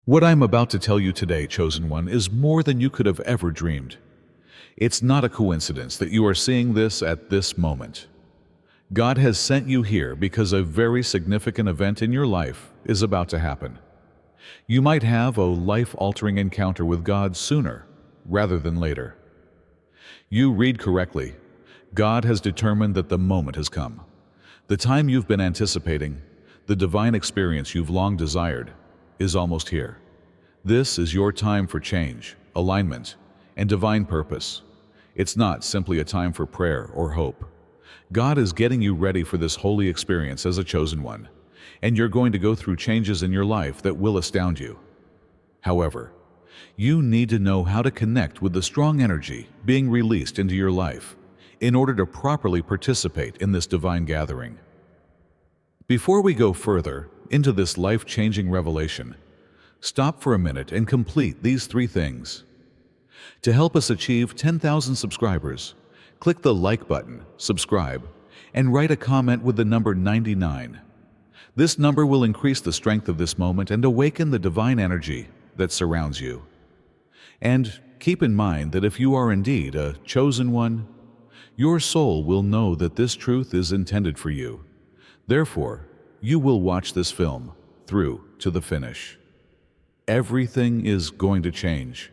What I'm about to tell you today, chosen one, is more than you could have ever dreamed. It's not a coincidence that you are seeing this at this moment. God has sent you here because a very significant event in your life is about to happen. You might have a life-altering encounter with God sooner rather than later. You read correctly. God has determined that the moment has come. The time you've been anticipating, the divine experience you've long desired, is almost here. This is your time for change, alignment, and divine purpose. It's not simply a time for prayer or hope. God is getting you ready for this holy experience as a chosen one, and you're going to go through changes in your life that will astound you. However, you need to know how to connect with the strong energy being released into your life in order to properly participate in this divine gathering. Before we go further into this life-changing revelation, stop for a minute and complete these 3 things. To help us achieve 10,000 subscribers, click the like button, subscribe, and write a comment with the number 99. This number will increase the strength of this moment and awaken the divine energy that surrounds you. And keep in mind that if you are indeed a chosen one, your soul will know that this truth is intended for you. Therefore, you will watch this film through to the finish. Everything is going to change.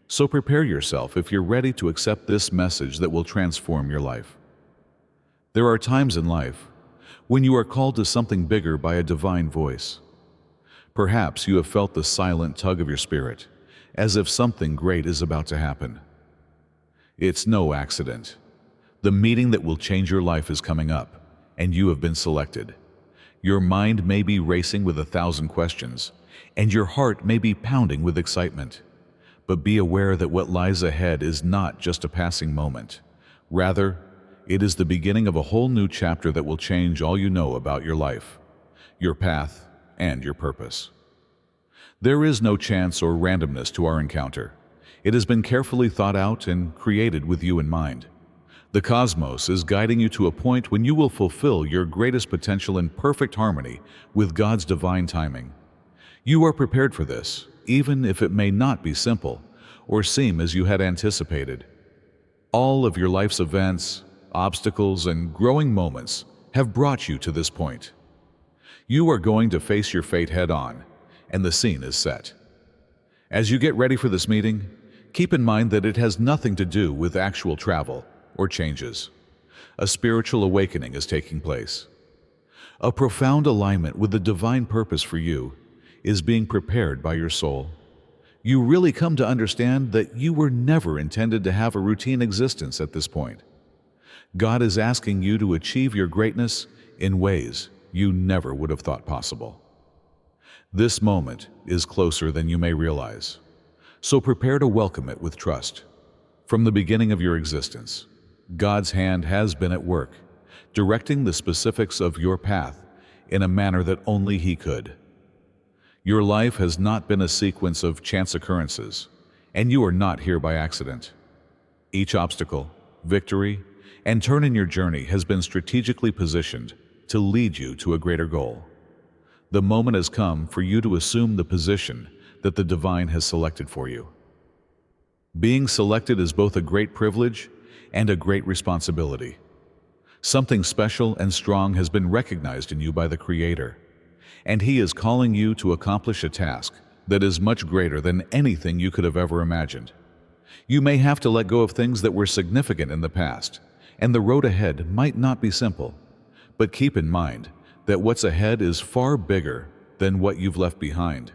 So prepare yourself if you're ready to accept this message that will transform your life. There are times in life when you are called to something bigger by a divine voice. Perhaps you have felt the silent tug of your spirit, as if something great is about to happen. It's no accident. The meeting that will change your life is coming up, and you have been selected. Your mind may be racing with 1,000 questions, and your heart may be pounding with excitement. But be aware that what lies ahead is not just a passing moment. Rather, it is the beginning of a whole new chapter that will change all you know about your life, your path, and your purpose. There is no chance or randomness to our encounter. It has been carefully thought out and created with you in mind. The cosmos is guiding you to a point when you will fulfill your greatest potential in perfect harmony with God's divine timing. You are prepared for this, even if it may not be simple or seem as you had anticipated. All of your life's events, obstacles, and growing moments have brought you to this point. You are going to face your fate head-on, and the scene is set. As you get ready for this meeting, keep in mind that it has nothing to do with actual travel or changes. A spiritual awakening is taking place. A profound alignment with the divine purpose for you is being prepared by your soul. You really come to understand that you were never intended to have a routine existence at this point. God is asking you to achieve your greatness in ways you never would have thought possible. This moment is closer than you may realize, so prepare to welcome it with trust. From the beginning of your existence, God's hand has been at work, directing the specifics of your path in a manner that only He could. Your life has not been a sequence of chance occurrences, and you are not here by accident. Each obstacle, victory, and turn in your journey has been strategically positioned to lead you to a greater goal. The moment has come for you to assume the position that the divine has selected for you. Being selected is both a great privilege and a great responsibility. Something special and strong has been recognized in you by the Creator, and He is calling you to accomplish a task that is much greater than anything you could have ever imagined. You may have to let go of things that were significant in the past, and the road ahead might not be simple, but keep in mind that what's ahead is far bigger than what you've left behind.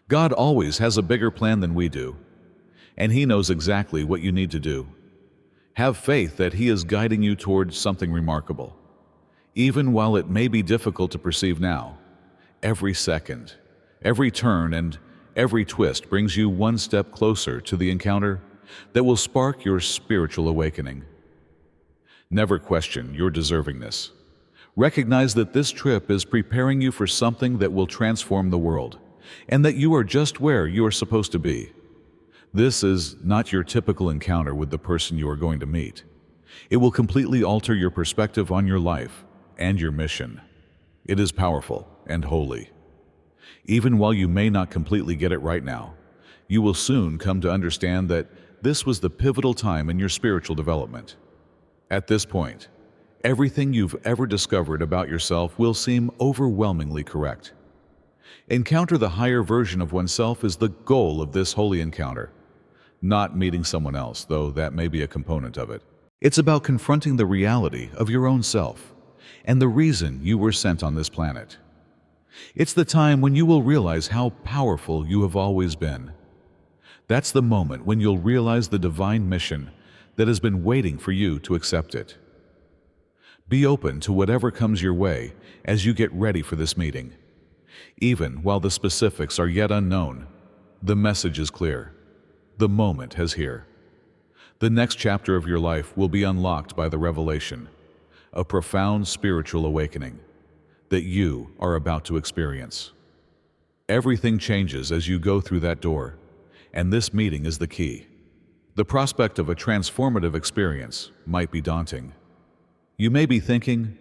God always has a bigger plan than we do, and He knows exactly what you need to do. Have faith that He is guiding you towards something remarkable. Even while it may be difficult to perceive now, every second, every turn, and every twist brings you one step closer to the encounter that will spark your spiritual awakening. Never question your deservingness. Recognize that this trip is preparing you for something that will transform the world, and that you are just where you are supposed to be. This is not your typical encounter with the person you are going to meet. It will completely alter your perspective on your life and your mission. It is powerful and holy. Even while you may not completely get it right now, you will soon come to understand that this was the pivotal time in your spiritual development. At this point, everything you've ever discovered about yourself will seem overwhelmingly correct. Encounter the higher version of oneself is the goal of this holy encounter. Not meeting someone else, though that may be a component of it. It's about confronting the reality of your own self and the reason you were sent on this planet. It's the time when you will realize how powerful you have always been. That's the moment when you'll realize the divine mission that has been waiting for you to accept it. Be open to whatever comes your way as you get ready for this meeting. Even while the specifics are yet unknown, the message is clear. The moment has here. The next chapter of your life will be unlocked by the revelation, a profound spiritual awakening that you are about to experience. Everything changes as you go through that door, and this meeting is the key. The prospect of a transformative experience might be daunting. You may be thinking,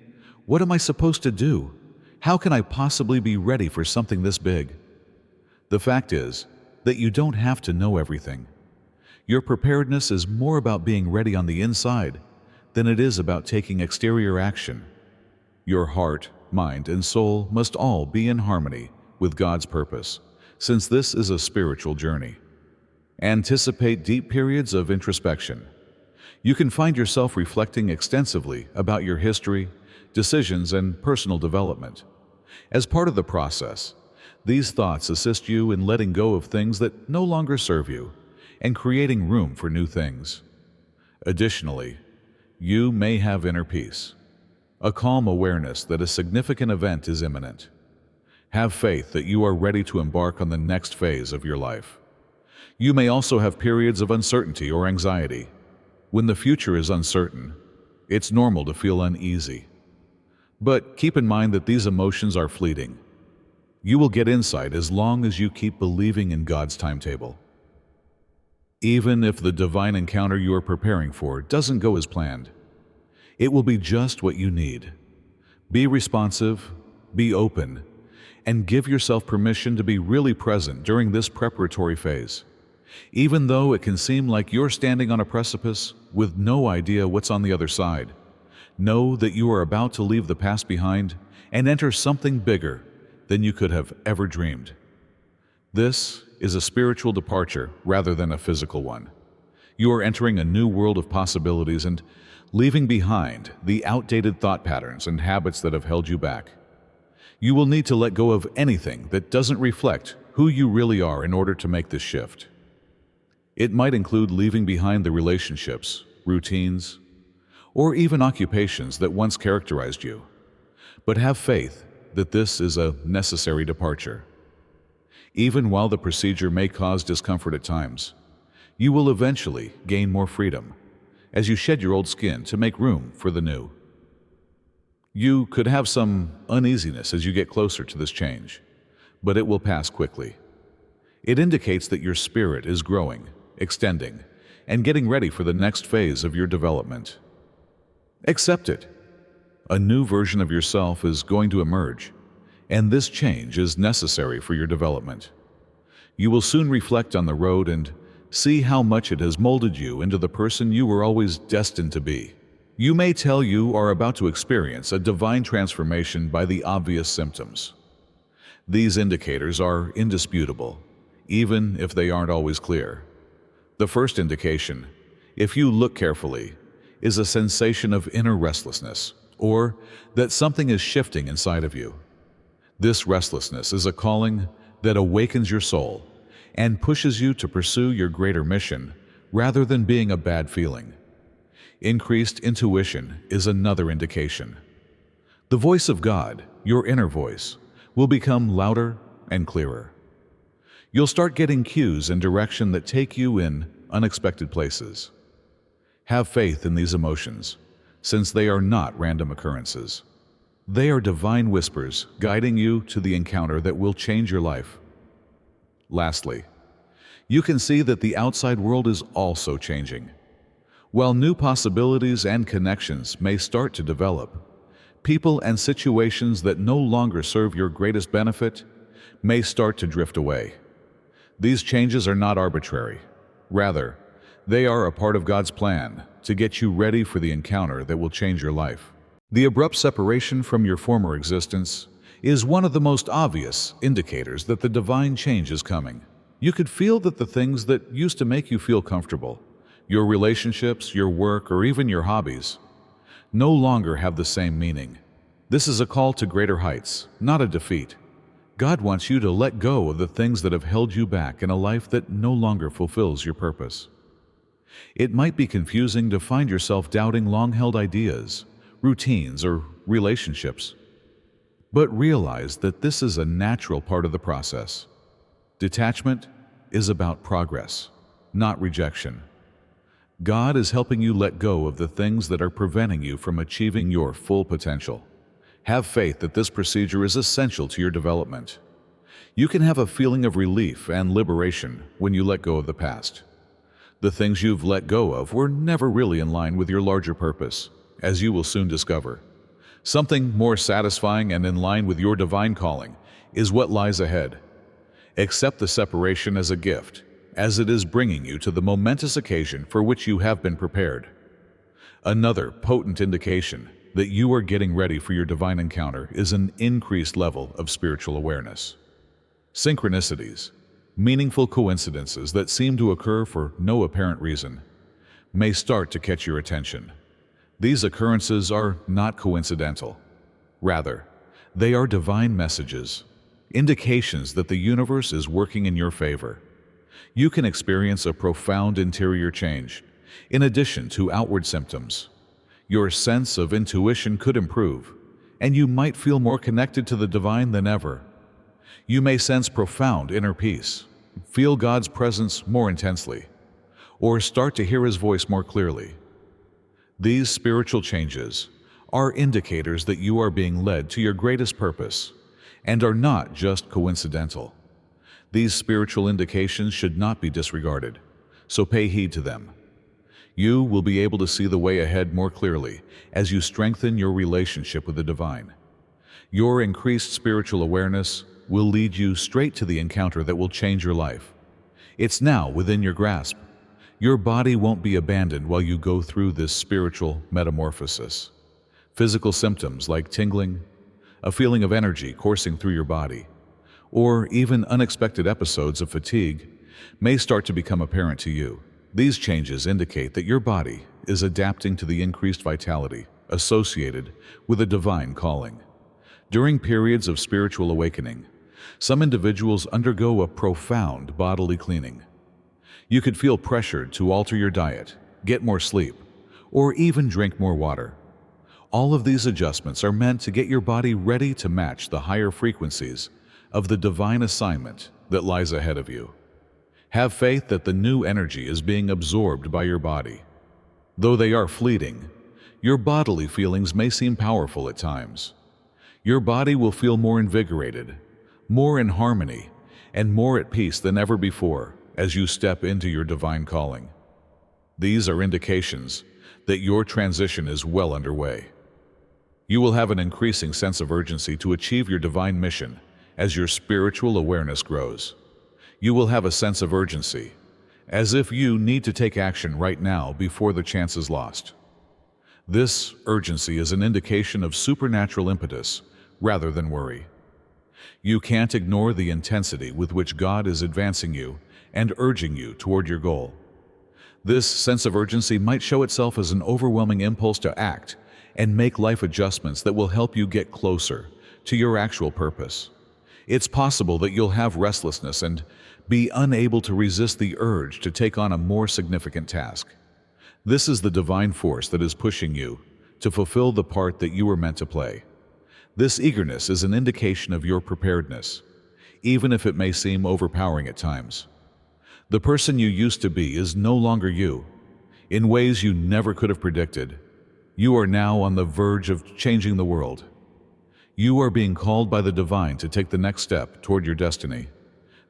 what am I supposed to do? How can I possibly be ready for something this big? The fact is that you don't have to know everything. Your preparedness is more about being ready on the inside than it is about taking exterior action. Your heart, mind, and soul must all be in harmony with God's purpose, since this is a spiritual journey. Anticipate deep periods of introspection. You can find yourself reflecting extensively about your history, decisions, and personal development. As part of the process, these thoughts assist you in letting go of things that no longer serve you and creating room for new things. Additionally, you may have inner peace, a calm awareness that a significant event is imminent. Have faith that you are ready to embark on the next phase of your life. You may also have periods of uncertainty or anxiety. When the future is uncertain, it's normal to feel uneasy. But keep in mind that these emotions are fleeting. You will get insight as long as you keep believing in God's timetable. Even if the divine encounter you are preparing for doesn't go as planned, it will be just what you need. Be responsive, be open, and give yourself permission to be really present during this preparatory phase. Even though it can seem like you're standing on a precipice with no idea what's on the other side, know that you are about to leave the past behind and enter something bigger than you could have ever dreamed. This is a spiritual departure rather than a physical one. You are entering a new world of possibilities and leaving behind the outdated thought patterns and habits that have held you back. You will need to let go of anything that doesn't reflect who you really are in order to make this shift. It might include leaving behind the relationships, routines, or even occupations that once characterized you. But have faith that this is a necessary departure. Even while the procedure may cause discomfort at times, you will eventually gain more freedom as you shed your old skin to make room for the new. You could have some uneasiness as you get closer to this change, but it will pass quickly. It indicates that your spirit is growing, extending, and getting ready for the next phase of your development. Accept it. A new version of yourself is going to emerge, and this change is necessary for your development. You will soon reflect on the road and see how much it has molded you into the person you were always destined to be. You may tell you are about to experience a divine transformation by the obvious symptoms. These indicators are indisputable, even if they aren't always clear. The first indication, if you look carefully, is a sensation of inner restlessness, or that something is shifting inside of you. This restlessness is a calling that awakens your soul and pushes you to pursue your greater mission rather than being a bad feeling. Increased intuition is another indication. The voice of God, your inner voice, will become louder and clearer. You'll start getting cues and direction that take you in unexpected places. Have faith in these emotions, since they are not random occurrences. They are divine whispers guiding you to the encounter that will change your life. Lastly, you can see that the outside world is also changing. While new possibilities and connections may start to develop, people and situations that no longer serve your greatest benefit may start to drift away. These changes are not arbitrary. Rather, they are a part of God's plan to get you ready for the encounter that will change your life. The abrupt separation from your former existence is one of the most obvious indicators that the divine change is coming. You could feel that the things that used to make you feel comfortable, your relationships, your work, or even your hobbies, no longer have the same meaning. This is a call to greater heights, not a defeat. God wants you to let go of the things that have held you back in a life that no longer fulfills your purpose. It might be confusing to find yourself doubting long-held ideas, routines, or relationships. But realize that this is a natural part of the process. Detachment is about progress, not rejection. God is helping you let go of the things that are preventing you from achieving your full potential. Have faith that this procedure is essential to your development. You can have a feeling of relief and liberation when you let go of the past. The things you've let go of were never really in line with your larger purpose, as you will soon discover. Something more satisfying and in line with your divine calling is what lies ahead. Accept the separation as a gift, as it is bringing you to the momentous occasion for which you have been prepared. Another potent indication that you are getting ready for your divine encounter is an increased level of spiritual awareness. Synchronicities, meaningful coincidences that seem to occur for no apparent reason, may start to catch your attention. These occurrences are not coincidental. Rather, they are divine messages, indications that the universe is working in your favor. You can experience a profound interior change, in addition to outward symptoms. Your sense of intuition could improve, and you might feel more connected to the divine than ever. You may sense profound inner peace, feel God's presence more intensely, or start to hear His voice more clearly. These spiritual changes are indicators that you are being led to your greatest purpose and are not just coincidental. These spiritual indications should not be disregarded, so pay heed to them. You will be able to see the way ahead more clearly as you strengthen your relationship with the divine. Your increased spiritual awareness will lead you straight to the encounter that will change your life. It's now within your grasp. Your body won't be abandoned while you go through this spiritual metamorphosis. Physical symptoms like tingling, a feeling of energy coursing through your body, or even unexpected episodes of fatigue may start to become apparent to you. These changes indicate that your body is adapting to the increased vitality associated with a divine calling. During periods of spiritual awakening, some individuals undergo a profound bodily cleaning. You could feel pressured to alter your diet, get more sleep, or even drink more water. All of these adjustments are meant to get your body ready to match the higher frequencies of the divine assignment that lies ahead of you. Have faith that the new energy is being absorbed by your body. Though they are fleeting, your bodily feelings may seem powerful at times. Your body will feel more invigorated, more in harmony, and more at peace than ever before as you step into your divine calling. These are indications that your transition is well underway. You will have an increasing sense of urgency to achieve your divine mission as your spiritual awareness grows. You will have a sense of urgency, as if you need to take action right now before the chance is lost. This urgency is an indication of supernatural impetus rather than worry. You can't ignore the intensity with which God is advancing you and urging you toward your goal. This sense of urgency might show itself as an overwhelming impulse to act and make life adjustments that will help you get closer to your actual purpose. It's possible that you'll have restlessness and be unable to resist the urge to take on a more significant task. This is the divine force that is pushing you to fulfill the part that you were meant to play. This eagerness is an indication of your preparedness, even if it may seem overpowering at times. The person you used to be is no longer you. In ways you never could have predicted, you are now on the verge of changing the world. You are being called by the divine to take the next step toward your destiny.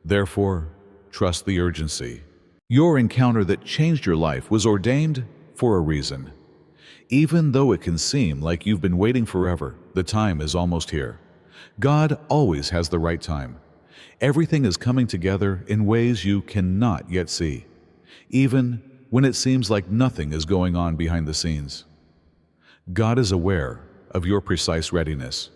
Therefore, trust the urgency. Your encounter that changed your life was ordained for a reason. Even though it can seem like you've been waiting forever, the time is almost here. God always has the right time, Everything is coming together in ways you cannot yet see, even when it seems like nothing is going on behind the scenes. God is aware of your precise readiness.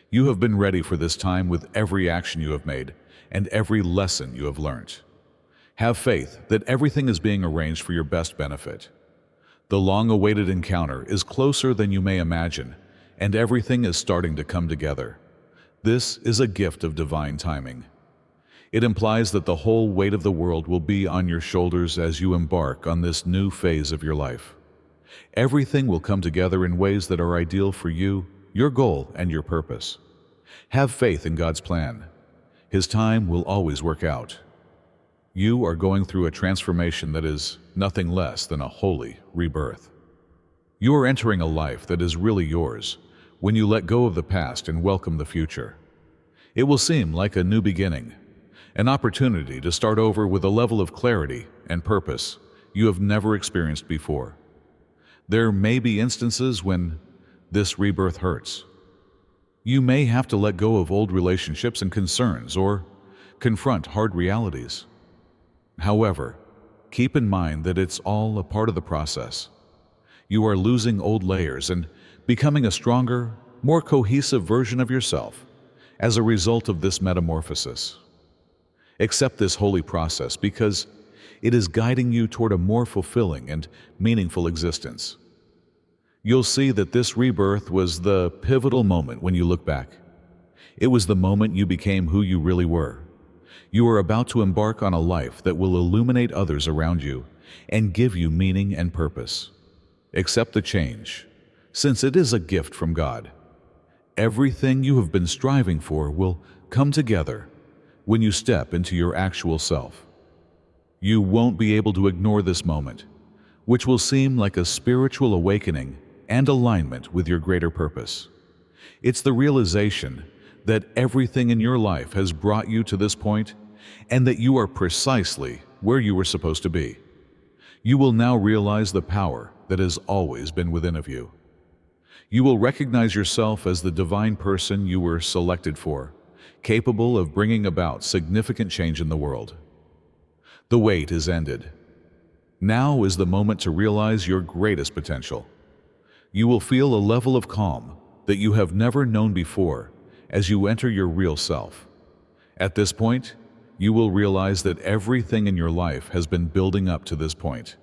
You have been ready for this time with every action you have made and every lesson you have learned. Have faith that everything is being arranged for your best benefit. The long-awaited encounter is closer than you may imagine, and everything is starting to come together. This is a gift of divine timing. It implies that the whole weight of the world will be on your shoulders as you embark on this new phase of your life. Everything will come together in ways that are ideal for you, your goal, and your purpose. Have faith in God's plan. His time will always work out. You are going through a transformation that is nothing less than a holy rebirth. You are entering a life that is really yours when you let go of the past and welcome the future. It will seem like a new beginning, an opportunity to start over with a level of clarity and purpose you have never experienced before. There may be instances when this rebirth hurts. You may have to let go of old relationships and concerns or confront hard realities. However, keep in mind that it's all a part of the process. You are losing old layers and becoming a stronger, more cohesive version of yourself as a result of this metamorphosis. Accept this holy process because it is guiding you toward a more fulfilling and meaningful existence. You'll see that this rebirth was the pivotal moment when you look back. It was the moment you became who you really were. You are about to embark on a life that will illuminate others around you and give you meaning and purpose. Accept the change, since it is a gift from God. Everything you have been striving for will come together when you step into your actual self. You won't be able to ignore this moment, which will seem like a spiritual awakening and alignment with your greater purpose. It's the realization that everything in your life has brought you to this point and that you are precisely where you were supposed to be. You will now realize the power that has always been within of you. You will recognize yourself as the divine person you were selected for, capable of bringing about significant change in the world. The wait is ended. Now is the moment to realize your greatest potential. You will feel a level of calm that you have never known before as you enter your real self. At this point, you will realize that everything in your life has been building up to this point,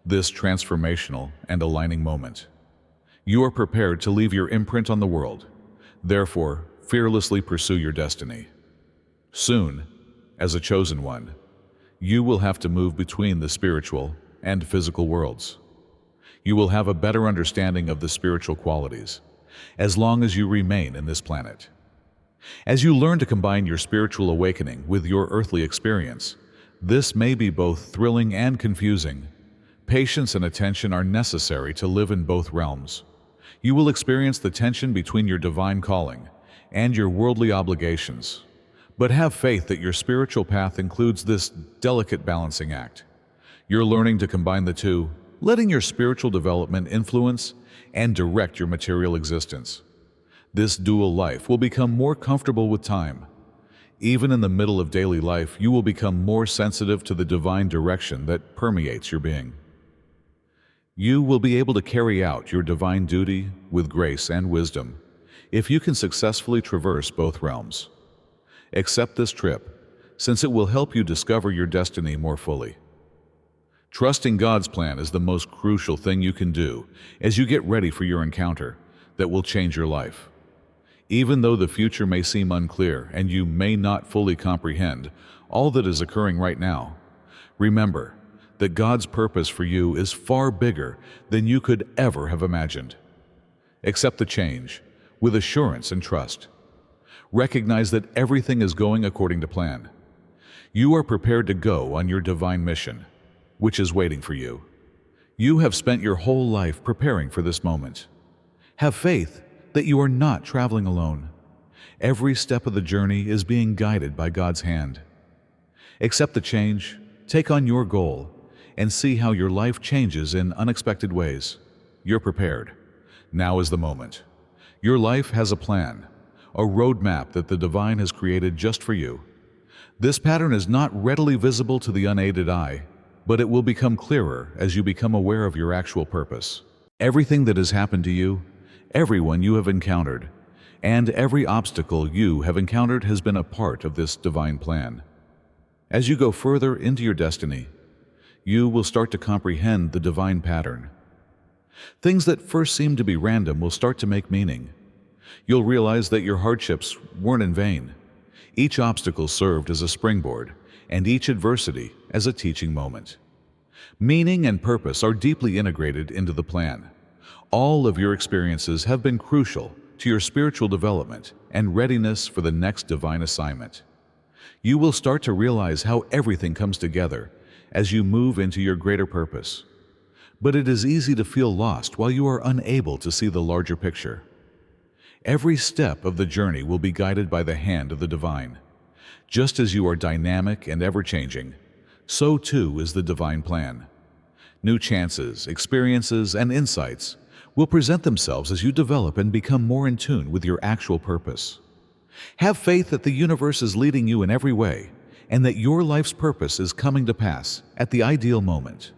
this transformational and aligning moment. You are prepared to leave your imprint on the world. Therefore, fearlessly pursue your destiny. Soon, as a chosen one, you will have to move between the spiritual and physical worlds. You will have a better understanding of the spiritual qualities, as long as you remain in this planet. As you learn to combine your spiritual awakening with your earthly experience, this may be both thrilling and confusing. Patience and attention are necessary to live in both realms. You will experience the tension between your divine calling and your worldly obligations, but have faith that your spiritual path includes this delicate balancing act. You're learning to combine the two, letting your spiritual development influence and direct your material existence. This dual life will become more comfortable with time. Even in the middle of daily life, you will become more sensitive to the divine direction that permeates your being. You will be able to carry out your divine duty with grace and wisdom if you can successfully traverse both realms. Accept this trip, since it will help you discover your destiny more fully. Trusting God's plan is the most crucial thing you can do as you get ready for your encounter that will change your life. Even though the future may seem unclear and you may not fully comprehend all that is occurring right now, remember that God's purpose for you is far bigger than you could ever have imagined. Accept the change with assurance and trust. Recognize that everything is going according to plan. You are prepared to go on your divine mission, which is waiting for you. You have spent your whole life preparing for this moment. Have faith that you are not traveling alone. Every step of the journey is being guided by God's hand. Accept the change, take on your goal, and see how your life changes in unexpected ways. You're prepared. Now is the moment. Your life has a plan, a roadmap that the divine has created just for you. This pattern is not readily visible to the unaided eye, but it will become clearer as you become aware of your actual purpose. Everything that has happened to you, everyone you have encountered, and every obstacle you have encountered has been a part of this divine plan. As you go further into your destiny, you will start to comprehend the divine pattern. Things that first seemed to be random will start to make meaning. You'll realize that your hardships weren't in vain. Each obstacle served as a springboard, and each adversity as a teaching moment. Meaning and purpose are deeply integrated into the plan. All of your experiences have been crucial to your spiritual development and readiness for the next divine assignment. You will start to realize how everything comes together as you move into your greater purpose. But it is easy to feel lost while you are unable to see the larger picture. Every step of the journey will be guided by the hand of the divine. Just as you are dynamic and ever-changing, so too is the divine plan. New chances, experiences, and insights will present themselves as you develop and become more in tune with your actual purpose. Have faith that the universe is leading you in every way and that your life's purpose is coming to pass at the ideal moment.